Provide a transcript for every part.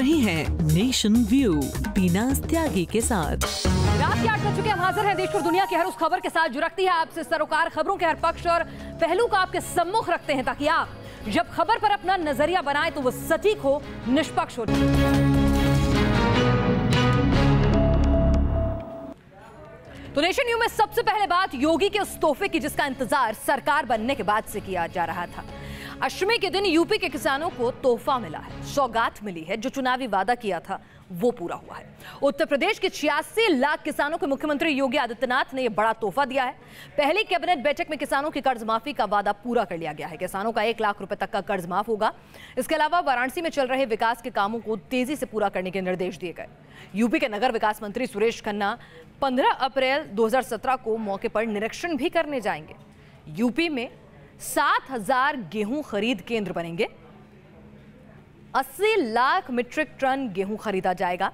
रहे हैं nation view बीनाज त्यागी के साथ। रात के 8 बज चुके, हम हाजिर हैं देश और दुनिया की हर उस खबर के साथ जो रखती है आपसे सरोकार, खबरों के हर पक्ष और पहलू को आपके सम्मुख रखते हैं ताकि आप जब खबर पर अपना नजरिया बनाए तो वो सटीक हो, निष्पक्ष हो। तो नेशन न्यू में सबसे पहले बात योगी के उस तोहफे की जिसका इंतजार सरकार बनने के बाद से किया जा रहा था। अष्टमी के दिन यूपी के किसानों को तोहफा मिला है, सौगात मिली है। जो चुनावी वादा किया था वो पूरा हुआ है। उत्तर प्रदेश के 86 लाख किसानों को मुख्यमंत्री योगी आदित्यनाथ ने यह बड़ा तोहफा दिया है। पहली कैबिनेट बैठक में किसानों की कर्ज माफी का वादा पूरा कर लिया गया है। किसानों का 1 लाख रुपए तक का कर्ज माफ होगा। इसके अलावा वाराणसी में चल रहे विकास के कामों को तेजी से पूरा करने के निर्देश दिए गए। यूपी के नगर विकास मंत्री सुरेश खन्ना 15 अप्रैल 2017 को मौके पर निरीक्षण भी करने जाएंगे। यूपी में 7,000 गेहूं खरीद केंद्र बनेंगे। 80 लाख मीट्रिक टन गेहूं खरीदा जाएगा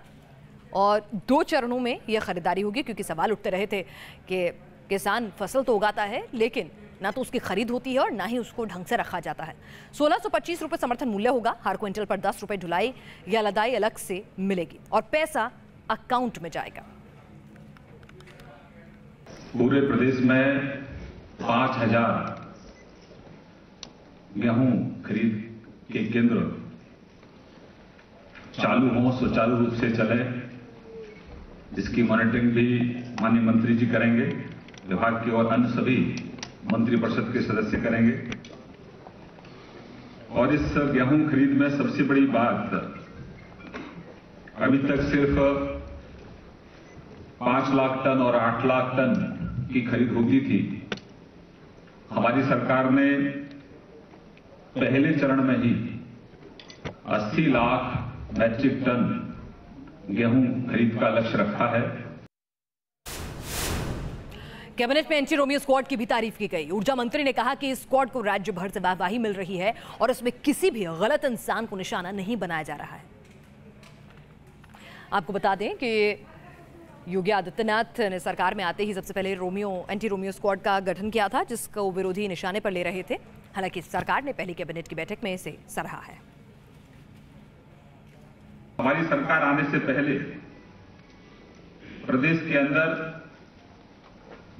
और 2 चरणों में यह खरीदारी होगी, क्योंकि सवाल उठते रहे थे कि किसान फसल तो उगाता है लेकिन ना तो उसकी खरीद होती है और ना ही उसको ढंग से रखा जाता है। 1625 रुपए समर्थन मूल्य होगा। हर क्विंटल पर 10 रुपए ढुलाई या लदाई अलग से मिलेगी और पैसा अकाउंट में जाएगा। पूरे प्रदेश में 5,000 गेहूं खरीद के केंद्र चालू हो, सुचारू रूप से चले, जिसकी मॉनिटरिंग भी माननीय मंत्री जी करेंगे। विभाग की और अन्य सभी मंत्रिपरिषद के सदस्य करेंगे। और इस गेहूं खरीद में सबसे बड़ी बात, अभी तक सिर्फ 5 लाख टन और 8 लाख टन की खरीद होती थी। हमारी सरकार ने पहले चरण में ही 80 लाख मैट्रिक टन गेहूं खरीद का लक्ष्य रखा है। कैबिनेट में एंटी रोमियो स्क्वाड की भी तारीफ की गई। ऊर्जा मंत्री ने कहा कि इस स्क्वाड को राज्य भर से वाहवाही मिल रही है और उसमें किसी भी गलत इंसान को निशाना नहीं बनाया जा रहा है। आपको बता दें कि योगी आदित्यनाथ ने सरकार में आते ही सबसे पहले एंटी रोमियो स्क्वाड का गठन किया था, जिसको विरोधी निशाने पर ले रहे थे। हालांकि सरकार ने पहली कैबिनेट की बैठक में इसे सराहा है। हमारी सरकार आने से पहले प्रदेश के अंदर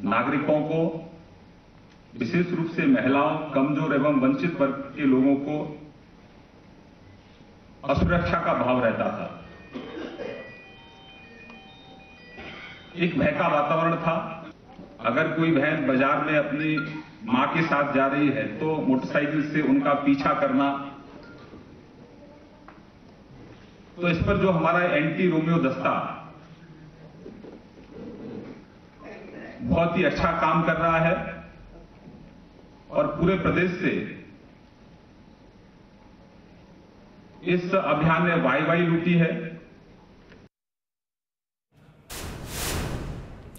नागरिकों को, विशेष रूप से महिलाओं, कमजोर एवं वंचित वर्ग के लोगों को असुरक्षा का भाव रहता था। एक भय का वातावरण था। अगर कोई बहन बाजार में अपनी मां के साथ जा रही है तो मोटरसाइकिल से उनका पीछा करना। तो इस पर जो हमारा एंटी रोमियो दस्ता बहुत ही अच्छा काम कर रहा है और पूरे प्रदेश से इस अभियान ने वाई लूटी है।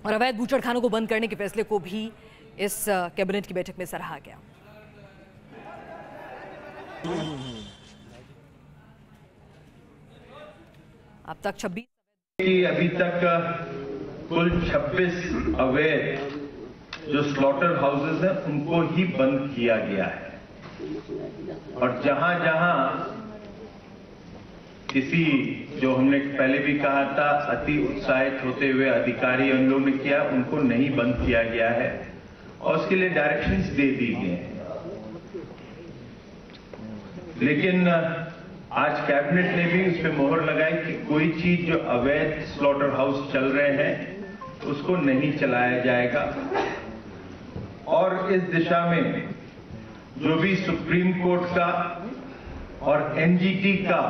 और अवैध बूचड़खानों को बंद करने के फैसले को भी इस कैबिनेट की बैठक में सराहा गया। अब तक 26 अभी तक कुल 26 अवैध जो स्लॉटर हाउसेस हैं उनको ही बंद किया गया है। और जहां जहां किसी, जो हमने पहले भी कहा था, अति उत्साहित होते हुए अधिकारी उन लोगों ने किया, उनको नहीं बंद किया गया है और उसके लिए डायरेक्शंस दे दी गए हैं। लेकिन आज कैबिनेट ने भी उस पर मोहर लगाई कि कोई चीज जो अवैध स्लॉटर हाउस चल रहे हैं उसको नहीं चलाया जाएगा। और इस दिशा में जो भी सुप्रीम कोर्ट का और एनजीटी का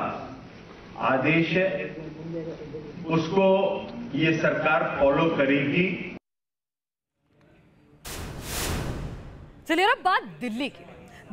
आदेश है उसको ये सरकार फॉलो करेगी। चलिए अब बात दिल्ली की।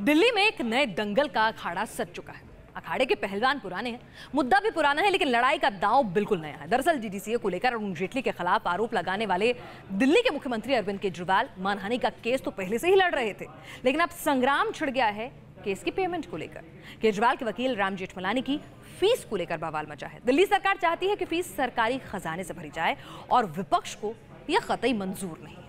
दिल्ली में एक नए दंगल का अखाड़ा सज चुका है। अखाड़े के पहलवान पुराने हैं, मुद्दा भी पुराना है, लेकिन लड़ाई का दांव बिल्कुल नया है। दरअसल डीडीसीए को लेकर अरुण जेटली के खिलाफ आरोप लगाने वाले दिल्ली के मुख्यमंत्री अरविंद केजरीवाल मानहानि का केस तो पहले से ही लड़ रहे थे, लेकिन अब संग्राम छिड़ गया है केस की पेमेंट को लेकर। केजरीवाल के वकील राम जेठमलानी की फीस को लेकर बवाल मचा है। दिल्ली सरकार चाहती है कि फीस सरकारी खजाने से भरी जाए और विपक्ष को यह कतई मंजूर नहीं है।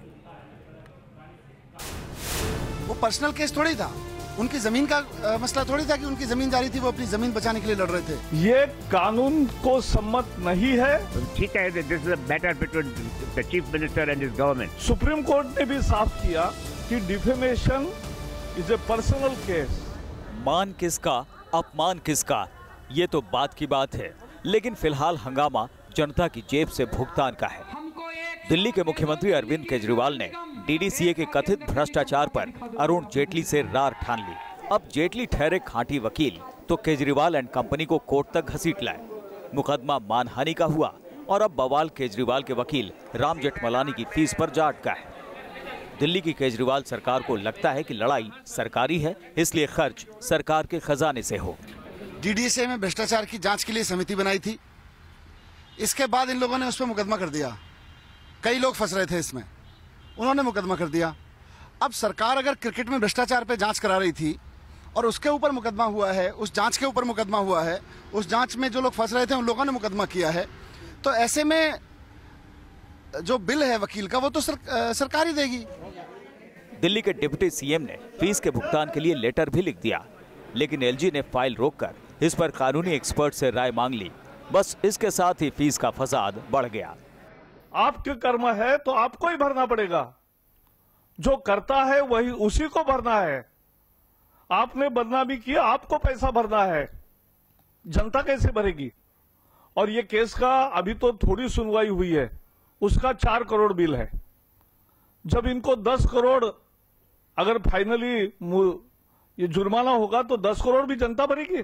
वो पर्सनल केस थोड़ी था, उनकी जमीन का मसला थोड़ी था कि उनकी जमीन जा रही थी, वो अपनी जमीन बचाने के लिए लड़ रहे थे। ये कानून को सम्मत नहीं है। ठीक है, this is a matter between the chief minister and his government. Supreme court ने भी साफ किया कि defamation is a personal case. मान किसका, अपमान किसका, ये तो बात की बात है, लेकिन फिलहाल हंगामा जनता की जेब से भुगतान का है। दिल्ली के मुख्यमंत्री अरविंद केजरीवाल ने डीडीसीए के कथित भ्रष्टाचार पर अरुण जेटली से रार ठान ली। अब जेटली ठहरे खांटी वकील तो केजरीवाल एंड कंपनी को कोर्ट तक घसीट लाए। मुकदमा मानहानि का हुआ और अब बवाल केजरीवाल के वकील राम जेठमलानी की फीस पर जा अटका है। दिल्ली की केजरीवाल सरकार को लगता है कि लड़ाई सरकारी है, इसलिए खर्च सरकार के खजाने से हो। डीडीसीए में भ्रष्टाचार की जांच के लिए समिति बनाई थी, इसके बाद इन लोगों ने उस पर मुकदमा कर दिया। कई लोग फंस रहे थे इसमें, उन्होंने मुकदमा कर दिया। अब सरकार अगर क्रिकेट में भ्रष्टाचार पे जांच करा रही थी और उसके ऊपर मुकदमा हुआ है, उस जांच के ऊपर मुकदमा हुआ है, उस जांच में जो लोग फंस रहे थे उन लोगों ने मुकदमा किया है, तो ऐसे में जो बिल है वकील का वो तो सरकार ही देगी। दिल्ली के डिप्टी सीएम ने फीस के भुगतान के लिए लेटर भी लिख दिया, लेकिन एलजी ने फाइल रोककर इस पर कानूनी एक्सपर्ट से राय मांग ली। बस इसके साथ ही फीस का फसाद बढ़ गया। आपके कर्म है तो आपको ही भरना पड़ेगा, जो करता है वही उसी को भरना है। आपने बदनामी किया, आपको पैसा भरना है, जनता कैसे भरेगी? और ये केस का अभी तो थोड़ी सुनवाई हुई है, उसका 4 करोड़ बिल है। जब इनको 10 करोड़ अगर फाइनली ये जुर्माना होगा तो 10 करोड़ भी जनता भरेगी।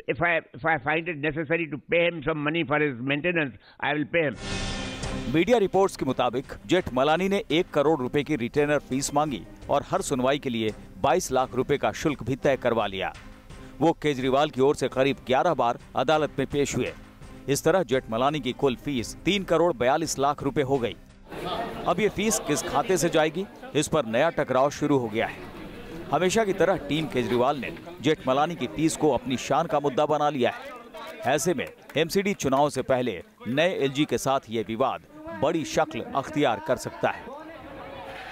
If I find it necessary to pay him some money for his maintenance, I will pay him. Media reports के मुताबिक जेठमलानी ने 1 करोड़ रुपए की रिटेनर फीस मांगी और हर सुनवाई के लिए 22 लाख रुपए का शुल्क भी तय करवा लिया। वो केजरीवाल की ओर से करीब 11 बार अदालत में पेश हुए। इस तरह जेठमलानी की कुल फीस 3 करोड़ 42 लाख रुपए हो गई। अब ये फीस किस खाते से जाएगी, इस पर नया टकराव शुरू हो गया है। हमेशा की तरह टीम केजरीवाल ने जेठमलानी की फीस को अपनी शान का मुद्दा बना लिया है। ऐसे में एमसीडी चुनाव से पहले नए एलजी के साथ ये विवाद बड़ी शक्ल अख्तियार कर सकता है।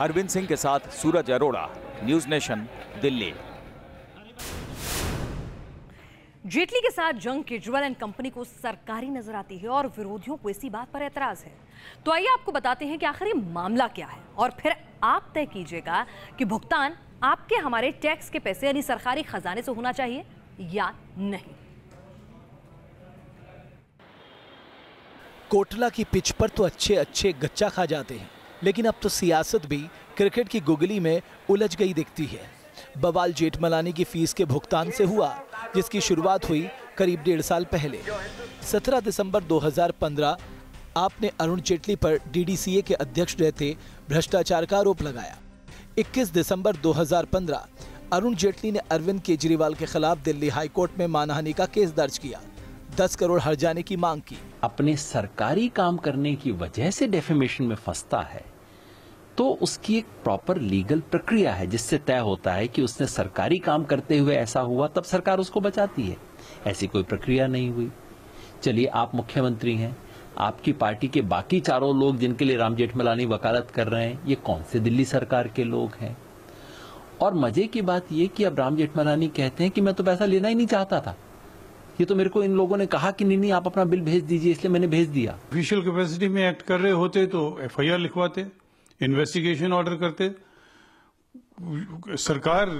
अरविंद सिंह के साथ सूरज अरोड़ा, न्यूज नेशन, दिल्ली। जेटली के साथ जंग केजरीवाल एंड कंपनी को सरकारी नजर आती है और विरोधियों को इसी बात पर एतराज है। तो आइए आपको बताते हैं कि आखिर ये मामला क्या है और फिर आप तय कीजिएगा कि भुगतान आपके हमारे टैक्स के पैसे यानी सरकारी खजाने से होना चाहिए या नहीं। कोटला की पिच पर तो अच्छे अच्छे गच्चा खा जाते हैं, लेकिन अब तो सियासत भी क्रिकेट की गुगली में उलझ गई दिखती है। बवाल जेठमलानी की फीस के भुगतान से हुआ, जिसकी शुरुआत हुई करीब 1.5 साल पहले। 17 दिसंबर 2015 आपने अरुण जेटली पर डीडीसीए के अध्यक्ष रहते भ्रष्टाचार का आरोप लगाया। 21 दिसंबर 2015 अरुण जेटली ने अरविंद केजरीवाल के खिलाफ दिल्ली हाईकोर्ट में मानहानि का केस दर्ज किया, 10 करोड़ हर्जाने की मांग की। अपने सरकारी काम करने की वजह से डेफेमेशन में फंसता है तो उसकी एक प्रॉपर लीगल प्रक्रिया है, जिससे तय होता है कि उसने सरकारी काम करते हुए ऐसा हुआ, तब सरकार उसको बचाती है। ऐसी कोई प्रक्रिया नहीं हुई। चलिए, आप मुख्यमंत्री हैं, आपकी पार्टी के बाकी 4 लोग जिनके लिए राम जेठमलानी वकालत कर रहे हैं, ये कौन से दिल्ली सरकार के लोग हैं? और मजे की बात ये कि अब राम जेठमलानी कहते हैं कि मैं तो पैसा लेना ही नहीं चाहता था, ये तो मेरे को इन लोगों ने कहा कि नहीं आप अपना बिल भेज दीजिए, इसलिए मैंने भेज दिया। ऑफिशियल कैपेसिटी में एक्ट कर रहे होते तो एफआईआर लिखवाते, इन्वेस्टिगेशन ऑर्डर करते, सरकार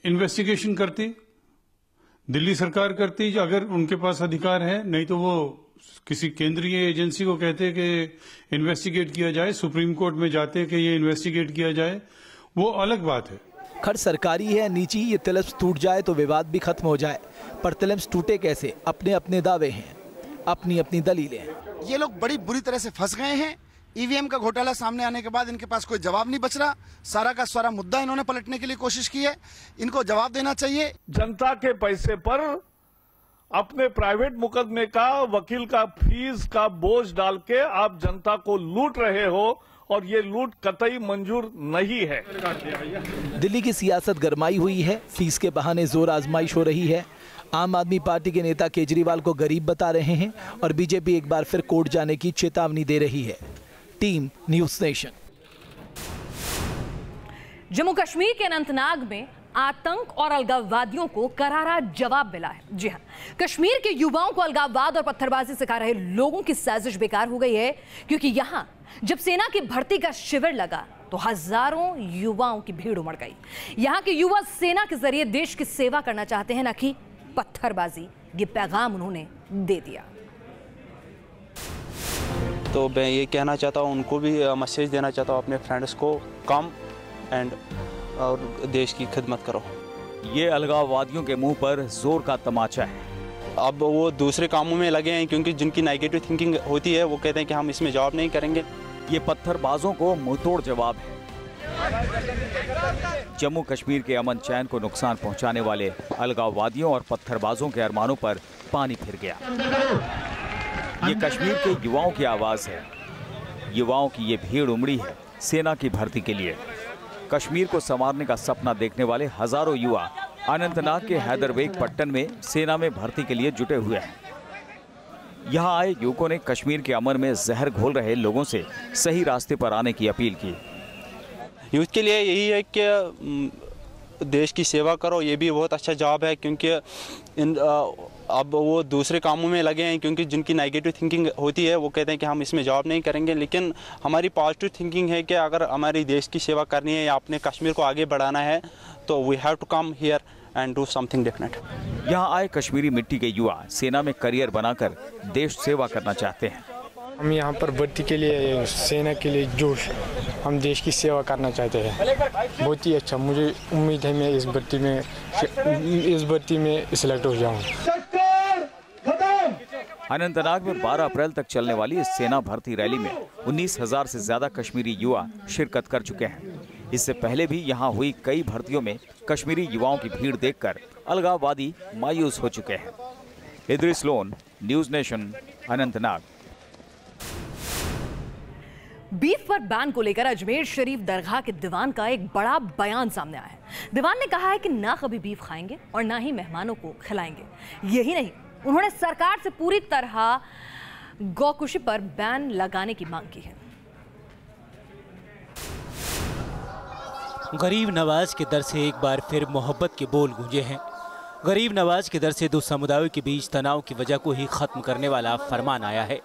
इन्वेस्टिगेशन करती, दिल्ली सरकार करती अगर उनके पास अधिकार है, नहीं तो वो किसी केंद्रीय एजेंसी को कहते कि इन्वेस्टिगेट किया जाए, सुप्रीम कोर्ट में जाते कि ये इन्वेस्टिगेट किया जाए, वो अलग बात है। खर्च सरकारी है, नीची ये तिलम्स टूट जाए तो विवाद भी खत्म हो जाए, पर तिलम्स टूटे कैसे? अपने अपने दावे हैं, अपनी अपनी दलीलें। ये लोग बड़ी बुरी तरह से फंस गए हैं। ईवीएम का घोटाला सामने आने के बाद इनके पास कोई जवाब नहीं बच रहा। सारा का सारा मुद्दा इन्होंने पलटने की लिए कोशिश की है, इनको जवाब देना चाहिए। जनता के पैसे पर अपने प्राइवेट मुकदमे का वकील का फीस का बोझ डाल के आप जनता को लूट रहे हो और ये लूट कतई मंजूर नहीं है। दिल्ली की सियासत गरमाई हुई है, फीस के बहाने जोर आजमाइश हो रही है। आम आदमी पार्टी के नेता केजरीवाल को गरीब बता रहे हैं और बीजेपी एक बार फिर कोर्ट जाने की चेतावनी दे रही है। Team news nation. Jammu Kashmir के अनंतनाग में आतंक और अलगाववादियों को करारा जवाब मिला है। जी हां, कश्मीर के युवाओं को अलगाववाद और पत्थरबाजी सिखा रहे लोगों की साजिश बेकार हो गई है, क्योंकि यहां जब सेना की भर्ती का शिविर लगा तो हजारों युवाओं की भीड़ उमड़ गई। यहां के युवा सेना के जरिए देश की सेवा करना चाहते हैं, न कि पत्थरबाजी। ये पैगाम उन्होंने दे दिया। तो मैं ये कहना चाहता हूँ, उनको भी मैसेज देना चाहता हूँ अपने फ्रेंड्स को, कम एंड और देश की खिदमत करो। ये अलगाववादियों के मुंह पर जोर का तमाचा है। अब वो दूसरे कामों में लगे हैं, क्योंकि जिनकी नेगेटिव थिंकिंग होती है वो कहते हैं कि हम इसमें जॉब नहीं करेंगे। ये पत्थरबाजों को मुंहतोड़ जवाब है। जम्मू कश्मीर के अमन चैन को नुकसान पहुंचाने वाले अलगाववादियों और पत्थरबाजों के अरमानों पर पानी फिर गया। ये कश्मीर के युवाओं की आवाज है। युवाओं की ये भीड़ उमड़ी है सेना की भर्ती के लिए। कश्मीर को संवारने का सपना देखने वाले हजारों युवा अनंतनाग के हैदरबेग पट्टन में सेना में भर्ती के लिए जुटे हुए हैं। यहाँ आए युवकों ने कश्मीर के अमन में जहर घोल रहे लोगों से सही रास्ते पर आने की अपील की। यूथ के लिए यही है कि देश की सेवा करो, ये भी बहुत अच्छा जॉब है, क्योंकि अब वो दूसरे कामों में लगे हैं, क्योंकि जिनकी नेगेटिव थिंकिंग होती है वो कहते हैं कि हम इसमें जॉब नहीं करेंगे। लेकिन हमारी पॉजिटिव थिंकिंग है कि अगर हमारी देश की सेवा करनी है या अपने कश्मीर को आगे बढ़ाना है तो we have to come here and do something different. यहाँ आए कश्मीरी मिट्टी के युवा सेना में करियर बनाकर देश सेवा करना चाहते हैं। हम यहाँ पर भर्ती के लिए, सेना के लिए जो हम देश की सेवा करना चाहते हैं, बहुत ही अच्छा। मुझे उम्मीद है मैं इस भर्ती में सिलेक्ट हो जाऊँ। अनंतनाग में 12 अप्रैल तक चलने वाली इस सेना भर्ती रैली में 19,000 से ज्यादा कश्मीरी युवा शिरकत कर चुके हैं। इससे पहले भी यहाँ हुई कई भर्तियों में कश्मीरी युवाओं की भीड़ देखकर अलगाववादी मायूस हो चुके हैं। Idris loan, news nation, Anantnag. Beef पर बैन को लेकर अजमेर शरीफ दरगाह के दीवान का एक बड़ा बयान सामने आया है। दीवान ने कहा है कि ना कभी बीफ खाएंगे और ना ही मेहमानों को खिलाएंगे। यही नहीं, उन्होंने सरकार से पूरी तरह गौकुशी पर बैन लगाने की मांग की है। गरीब नवाज के दर से एक बार फिर मोहब्बत के बोल गूंजे हैं। गरीब नवाज के दर से दो समुदायों के बीच तनाव की वजह को ही खत्म करने वाला फरमान आया है।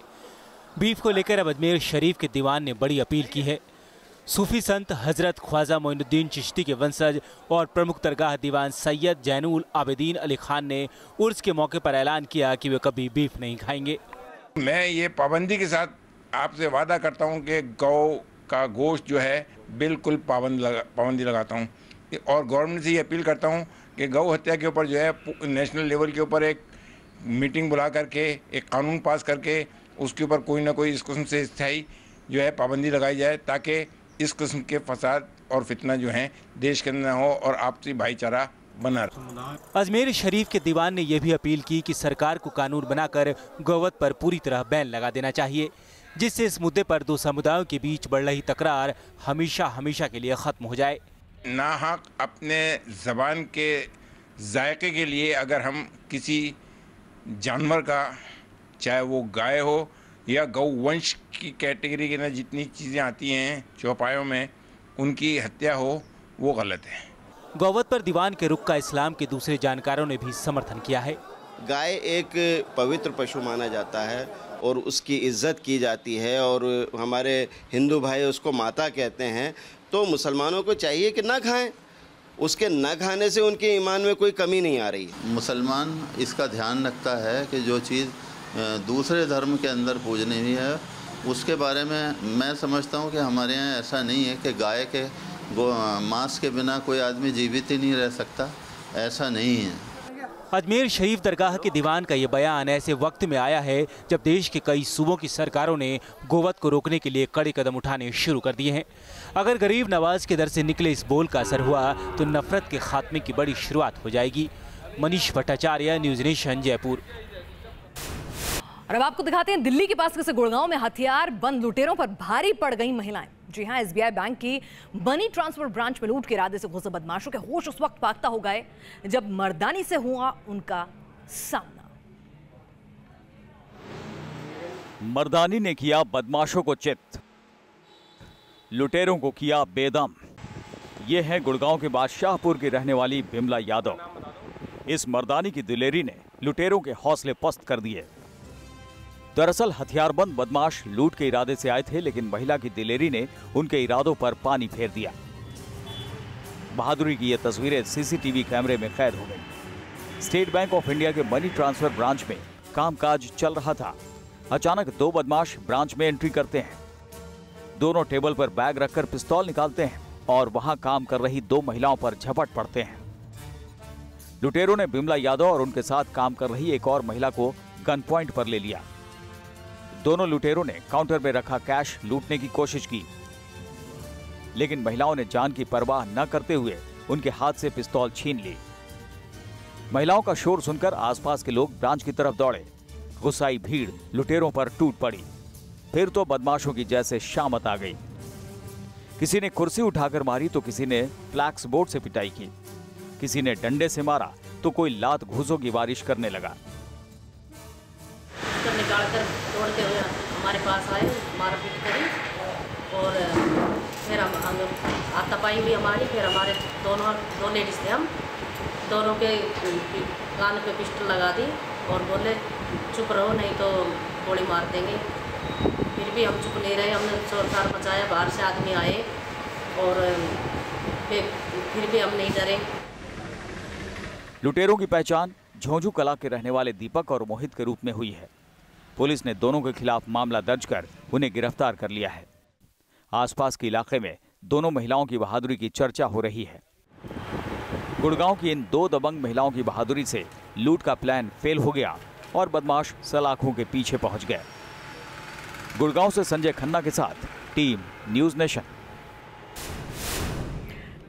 बीफ को लेकर अब अजमेर शरीफ के दीवान ने बड़ी अपील की है। सूफी संत हजरत ख्वाजा मोइनुद्दीन चिश्ती के वंशज और प्रमुख दरगाह दीवान सैयद जैनुल आबिदीन अली खान ने उर्स के मौके पर ऐलान किया कि वे कभी बीफ नहीं खाएंगे। मैं ये पाबंदी के साथ आपसे वादा करता हूँ कि गौ का गोश्त जो है बिल्कुल पाबंदी लगाता हूँ, और गवर्नमेंट से ये अपील करता हूँ कि गौ हत्या के ऊपर जो है नेशनल लेवल के ऊपर एक मीटिंग बुला करके एक कानून पास करके उसके ऊपर कोई ना कोई इस किस्म से स्थायी जो है पाबंदी लगाई जाए, ताकि इस किस्म के फसाद और फितना जो हैं देश के अंदर हो और आपसी भाईचारा बना रहे। अजमेर शरीफ के दीवान ने यह भी अपील की कि सरकार को कानून बनाकर गौवत पर पूरी तरह बैन लगा देना चाहिए, जिससे इस मुद्दे पर दो समुदायों के बीच बढ़ रही तकरार हमेशा हमेशा के लिए खत्म हो जाए। नाहक अपने ज़बान के जायके के लिए अगर हम किसी जानवर का, चाहे वो गाय हो या गौवंश की कैटेगरी के अंदर जितनी चीज़ें आती हैं चौपायों में, उनकी हत्या हो, वो गलत है। गौवत पर दीवान के रुख का इस्लाम के दूसरे जानकारों ने भी समर्थन किया है। गाय एक पवित्र पशु माना जाता है और उसकी इज्जत की जाती है, और हमारे हिंदू भाई उसको माता कहते हैं। तो मुसलमानों को चाहिए कि ना खाएं, उसके न खाने से उनके ईमान में कोई कमी नहीं आ रही। मुसलमान इसका ध्यान रखता है कि जो चीज़ दूसरे धर्म के अंदर पूजनीय हुई है उसके बारे में मैं समझता हूँ कि हमारे यहाँ ऐसा नहीं है कि गाय के मांस के बिना कोई आदमी जीवित ही नहीं रह सकता, ऐसा नहीं है। अजमेर शरीफ दरगाह के दीवान का ये बयान ऐसे वक्त में आया है जब देश के कई सूबों की सरकारों ने गोवत को रोकने के लिए कड़े कदम उठाने शुरू कर दिए हैं। अगर गरीब नवाज के दर से निकले इस बोल का असर हुआ तो नफरत के खात्मे की बड़ी शुरुआत हो जाएगी। Manish Bhattacharya, news nation, Jaipur. और अब आपको दिखाते हैं दिल्ली के पास से गुड़गांव में हथियार बंद लुटेरों पर भारी पड़ गई महिलाएं। जी हां, एसबीआई बैंक की मनी ट्रांसफर ब्रांच में लूट के इरादे से घुसे बदमाशों के होश उस वक्त फाख्ता हो गए जब मर्दानी से हुआ उनका सामना। मर्दानी ने किया बदमाशों को चित, लुटेरों को किया बेदम। ये है गुड़गांव के बाद शाहपुर की रहने वाली बिमला यादव। इस मर्दानी की दिलेरी ने लुटेरों के हौसले पस्त कर दिए। दरअसल हथियारबंद बदमाश लूट के इरादे से आए थे, लेकिन महिला की दिलेरी ने उनके इरादों पर पानी फेर दिया। बहादुरी की ये तस्वीरें सीसीटीवी कैमरे में कैद हो गई। स्टेट बैंक ऑफ इंडिया के मनी ट्रांसफर ब्रांच में कामकाज चल रहा था। अचानक दो बदमाश ब्रांच में एंट्री करते हैं। दोनों टेबल पर बैग रखकर पिस्तौल निकालते हैं और वहां काम कर रही दो महिलाओं पर झपट पड़ते हैं। लुटेरों ने बिमला यादव और उनके साथ काम कर रही एक और महिला को गन पॉइंट पर ले लिया। दोनों लुटेरों ने काउंटर में रखा कैश लूटने की कोशिश की, लेकिन महिलाओं ने जान की परवाह न करते हुए उनके हाथ से पिस्तौल छीन ली। महिलाओं का शोर सुनकर आसपास के लोग ब्रांच की तरफ दौड़े। गुस्साई भीड़ लुटेरों पर टूट पड़ी। फिर तो बदमाशों की जैसे शामत आ गई। किसी ने कुर्सी उठाकर मारी तो किसी ने फ्लैक्स बोर्ड से पिटाई की, किसी ने डंडे से मारा तो कोई लात घूसों की बारिश करने लगा। निकालकर दौड़ते हुए हमारे पास आए, मारपीट करी और फिर हम हाथापाई भी हमारी। फिर हमारे दो लेडीज थे, हम दोनों के कान पे पिस्टल लगा दी और बोले चुप रहो नहीं तो गोली मार देंगे। फिर भी हम चुप नहीं रहे, हमने शोर-शरार मचाया। बाहर से आदमी आए और फिर भी हम नहीं डरे। लुटेरों की पहचान झोंझू कला के रहने वाले दीपक और मोहित के रूप में हुई है। पुलिस ने दोनों के खिलाफ मामला दर्ज कर उन्हें गिरफ्तार कर लिया है। आसपास के इलाके में दोनों महिलाओं की बहादुरी की चर्चा हो रही है। गुड़गांव की इन दो दबंग महिलाओं की बहादुरी से लूट का प्लान फेल हो गया और बदमाश सलाखों के पीछे पहुंच गए। गुड़गांव से संजय खन्ना के साथ टीम न्यूज़ नेशन।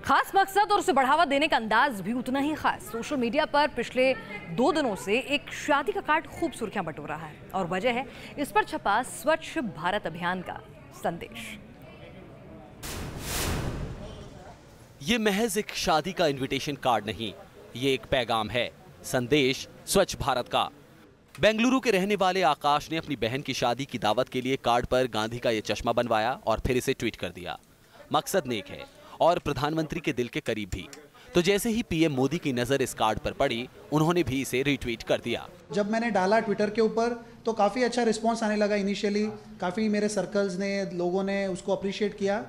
खास मकसद और उसे बढ़ावा देने का अंदाज भी उतना ही खास। सोशल मीडिया पर पिछले 2 दिनों से एक शादी का कार्ड खूब सुर्खियां बटोर रहा है और वजह है इस पर छपा स्वच्छ भारत अभियान का संदेश। ये महज एक शादी का इनविटेशन कार्ड नहीं, ये एक पैगाम है, संदेश स्वच्छ भारत का। बेंगलुरु के रहने वाले आकाश ने अपनी बहन की शादी की दावत के लिए कार्ड पर गांधी का ये चश्मा बनवाया और फिर इसे ट्वीट कर दिया। मकसद नेक है और प्रधानमंत्री के दिल के करीब भी। तो जैसे ही पीएम मोदी की नजर इस कार्ड पर पड़ी, उन्होंने भी इसे रीट्वीट कर दिया। जब मैंने डाला ट्विटर के ऊपर तो काफ़ी अच्छा रिस्पांस आने लगा। इनिशियली काफ़ी मेरे सर्कल्स ने, लोगों ने उसको अप्रिशिएट किया।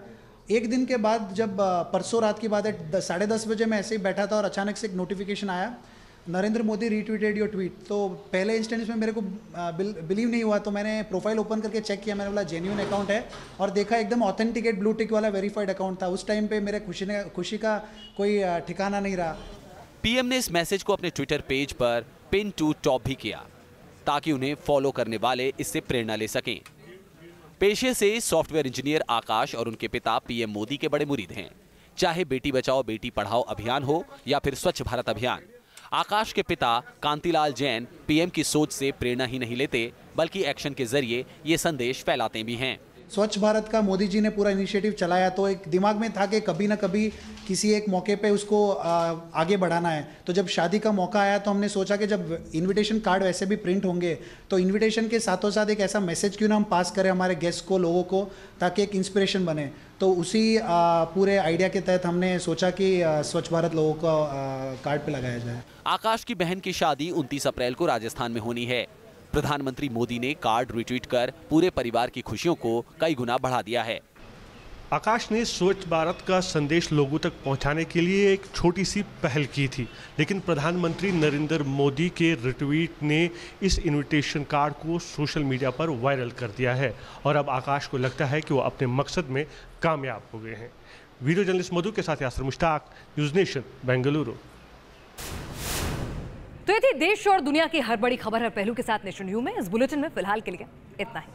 एक दिन के बाद जब परसों रात की बात है, 10:30 बजे मैं ऐसे ही बैठा था और अचानक से एक नोटिफिकेशन आया, Narendra Modi retweeted your tweet. तो पहले इंस्टेंस में मेरे को बिलीव नहीं हुआ, तो मैंने प्रोफाइल ओपन करके चेक किया। मैंने बोला जेन्युइन अकाउंट है और देखा एकदम ऑथेंटिकेट ब्लू टिक वाला वेरीफाइड अकाउंट था। उस टाइम पे मेरे खुशी का कोई ठिकाना नहीं रहा। पीएम ने इस मैसेज को अपने ट्विटर पेज पर पिन टू टॉप भी किया ताकि उन्हें फॉलो करने वाले इससे प्रेरणा ले सकें। पेशे से सॉफ्टवेयर इंजीनियर आकाश और उनके पिता पीएम मोदी के बड़े मुरीद हैं। चाहे बेटी बचाओ बेटी पढ़ाओ अभियान हो या फिर स्वच्छ भारत अभियान, आकाश के पिता कांतिलाल जैन पीएम की सोच से प्रेरणा ही नहीं लेते बल्कि एक्शन के जरिए ये संदेश फैलाते भी हैं। स्वच्छ भारत का मोदी जी ने पूरा इनिशिएटिव चलाया, तो एक दिमाग में था कि कभी ना कभी किसी एक मौके पे उसको आगे बढ़ाना है। तो जब शादी का मौका आया तो हमने सोचा कि जब इनविटेशन कार्ड वैसे भी प्रिंट होंगे तो इनविटेशन के साथों साथ एक ऐसा मैसेज क्यों ना हम पास करें हमारे गेस्ट को, लोगों को, ताकि एक इंस्पिरेशन बने। तो उसी पूरे आइडिया के तहत हमने सोचा कि स्वच्छ भारत लोगों को कार्ड पे लगाया जाए। आकाश की बहन की शादी 29 अप्रैल को राजस्थान में होनी है। प्रधानमंत्री मोदी ने कार्ड रिट्वीट कर पूरे परिवार की खुशियों को कई गुना बढ़ा दिया है। आकाश ने स्वच्छ भारत का संदेश लोगों तक पहुंचाने के लिए एक छोटी सी पहल की थी, लेकिन प्रधानमंत्री नरेंद्र मोदी के रिट्वीट ने इस इनविटेशन कार्ड को सोशल मीडिया पर वायरल कर दिया है और अब आकाश को लगता है कि वो अपने मकसद में कामयाब हो गए हैं। वीडियो जर्नलिस्ट मधु के साथ यासर मुश्ताक, न्यूज़ नेशन, बेंगलुरु। तो ये थी देश और दुनिया की हर बड़ी खबर हर पहलू के साथ नेशन न्यूज़ में। इस बुलेटिन में फिलहाल के लिए इतना ही।